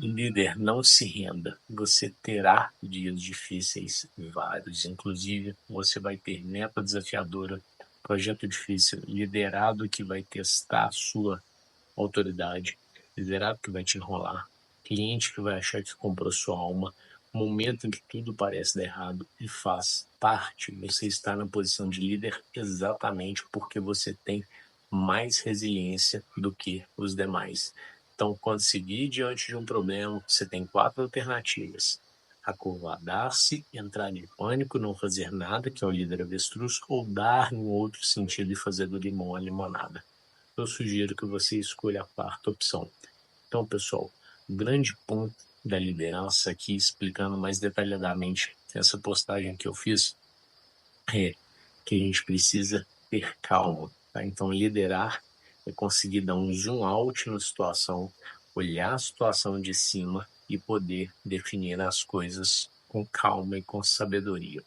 Líder, não se renda. Você terá dias difíceis, vários. Inclusive, você vai ter meta desafiadora, projeto difícil, liderado que vai testar a sua autoridade, liderado que vai te enrolar, cliente que vai achar que comprou sua alma, momento em que tudo parece dar errado e faz parte. Você está na posição de líder exatamente porque você tem mais resiliência do que os demais. Então, quando se vir diante de um problema, você tem 4 alternativas: acovardar-se, entrar em pânico, não fazer nada, que é o líder avestruz, ou dar no outro sentido e fazer do limão a limonada. Eu sugiro que você escolha a quarta opção. Então, pessoal, o grande ponto da liderança aqui, explicando mais detalhadamente essa postagem que eu fiz, é que a gente precisa ter calma, tá? Então, liderar é conseguir dar um zoom out na situação, olhar a situação de cima e poder definir as coisas com calma e com sabedoria.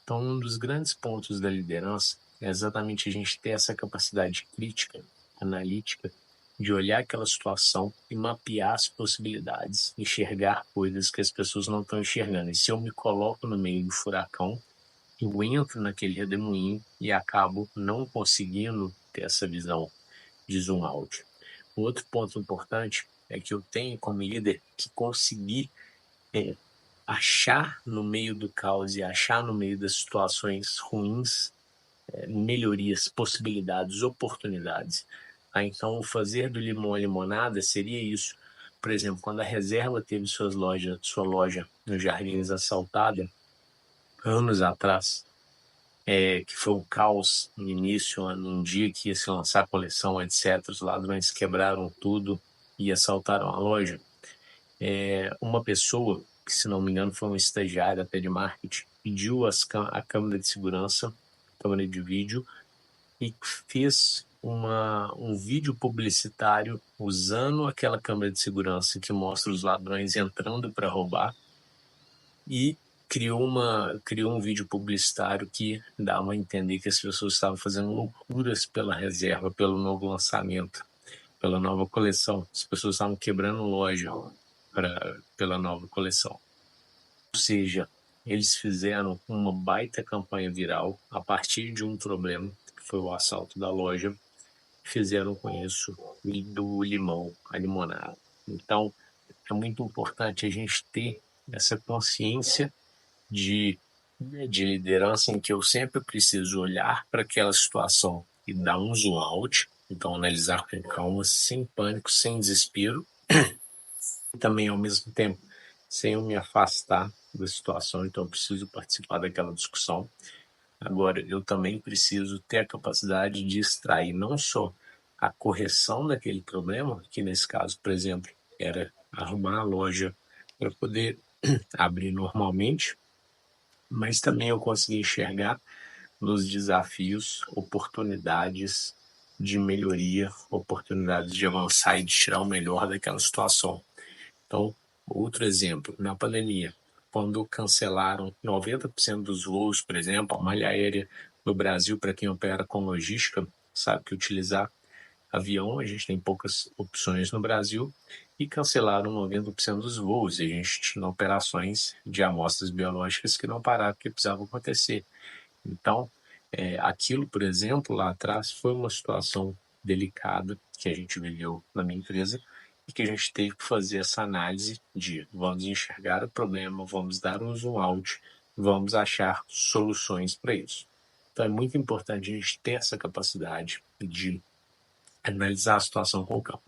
Então, um dos grandes pontos da liderança é exatamente a gente ter essa capacidade crítica, analítica, de olhar aquela situação e mapear as possibilidades, enxergar coisas que as pessoas não estão enxergando. E se eu me coloco no meio do furacão, eu entro naquele redemoinho e acabo não conseguindo ter essa visão de zoom out. O outro ponto importante é que eu tenho como líder que conseguir achar no meio do caos e achar no meio das situações ruins melhorias, possibilidades, oportunidades. Então, o fazer do limão a limonada seria isso. Por exemplo, quando a Reserva teve sua loja nos Jardins assaltada, anos atrás, que foi um caos no início, num dia que ia se lançar a coleção, etc. Os ladrões quebraram tudo e assaltaram a loja. Uma pessoa, que se não me engano foi um estagiário até de marketing, pediu a câmera de segurança, câmera de vídeo, e fez um vídeo publicitário usando aquela câmera de segurança que mostra os ladrões entrando para roubar, e criou um vídeo publicitário que dava a entender que as pessoas estavam fazendo loucuras pela Reserva, pelo novo lançamento, pela nova coleção. As pessoas estavam quebrando loja pela nova coleção. Ou seja, eles fizeram uma baita campanha viral a partir de um problema, que foi o assalto da loja. Fizeram com isso do limão a limonada. Então, é muito importante a gente ter essa consciência de liderança, em que eu sempre preciso olhar para aquela situação e dar um zoom out, então analisar com calma, sem pânico, sem desespero, e também ao mesmo tempo sem eu me afastar da situação. Então eu preciso participar daquela discussão. Agora, eu também preciso ter a capacidade de extrair não só a correção daquele problema, que nesse caso, por exemplo, era arrumar a loja para poder abrir normalmente, mas também eu consegui enxergar nos desafios oportunidades de melhoria, oportunidades de avançar e de tirar o melhor daquela situação. Então, outro exemplo, na pandemia, quando cancelaram 90% dos voos, por exemplo, a malha aérea no Brasil, para quem opera com logística, sabe que utilizar avião, a gente tem poucas opções no Brasil, e cancelaram 90% dos voos. E a gente tinha operações de amostras biológicas que não pararam, porque precisavam acontecer. Então, aquilo, por exemplo, lá atrás, foi uma situação delicada que a gente viveu na minha empresa, e que a gente teve que fazer essa análise de vamos enxergar o problema, vamos dar um zoom out, vamos achar soluções para isso. Então é muito importante a gente ter essa capacidade de analisar a situação com calma.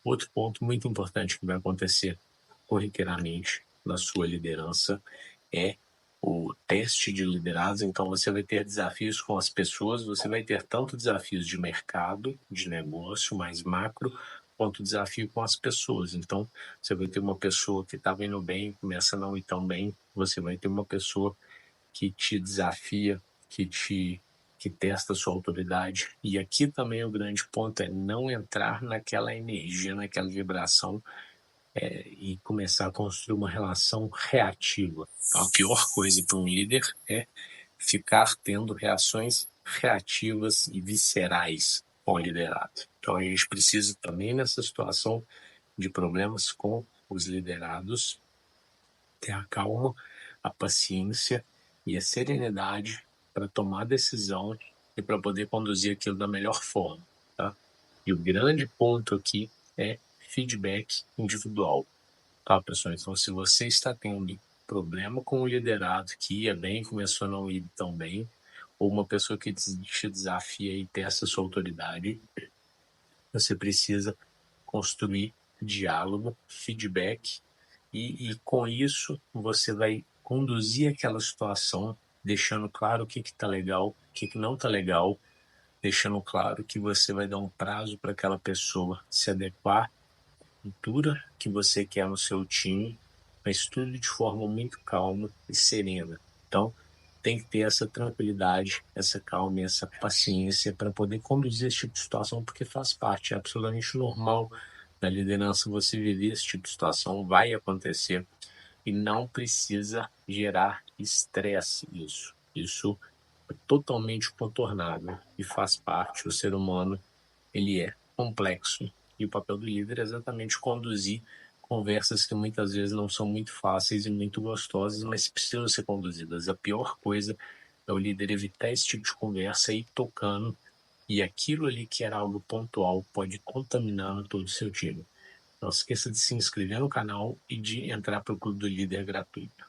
Outro ponto muito importante que vai acontecer corriqueiramente na sua liderança é o teste de liderança. Então você vai ter desafios com as pessoas, você vai ter tanto desafios de mercado, de negócio, mais macro, quanto desafio com as pessoas. Então você vai ter uma pessoa que estava indo bem, começa a não ir tão bem, você vai ter uma pessoa que te desafia, que testa a sua autoridade. E aqui também o grande ponto é não entrar naquela energia, naquela vibração, e começar a construir uma relação reativa. Então, a pior coisa para um líder é ficar tendo reações reativas e viscerais com o liderado. Então a gente precisa também, nessa situação de problemas com os liderados ter a calma, a paciência e a serenidade para tomar a decisão e para poder conduzir aquilo da melhor forma, tá? E o grande ponto aqui é feedback individual, tá, pessoal? Então, se você está tendo problema com o liderado que ia bem, começou a não ir tão bem, ou uma pessoa que te desafia e testa sua autoridade, você precisa construir diálogo, feedback, e com isso você vai conduzir aquela situação, deixando claro o que está legal, o que não está legal, deixando claro que você vai dar um prazo para aquela pessoa se adequar à cultura que você quer no seu time, mas tudo de forma muito calma e serena. Então, tem que ter essa tranquilidade, essa calma e essa paciência para poder conduzir esse tipo de situação, porque faz parte, é absolutamente normal da liderança você viver esse tipo de situação, vai acontecer e não precisa gerar estresse isso. Isso é totalmente contornável e faz parte. O ser humano, ele é complexo e o papel do líder é exatamente conduzir conversas que muitas vezes não são muito fáceis e muito gostosas, mas precisam ser conduzidas. A pior coisa é o líder evitar esse tipo de conversa e ir tocando, e aquilo ali que era algo pontual pode ir contaminando todo o seu time. Não esqueça de se inscrever no canal e de entrar para o Clube do Líder gratuito.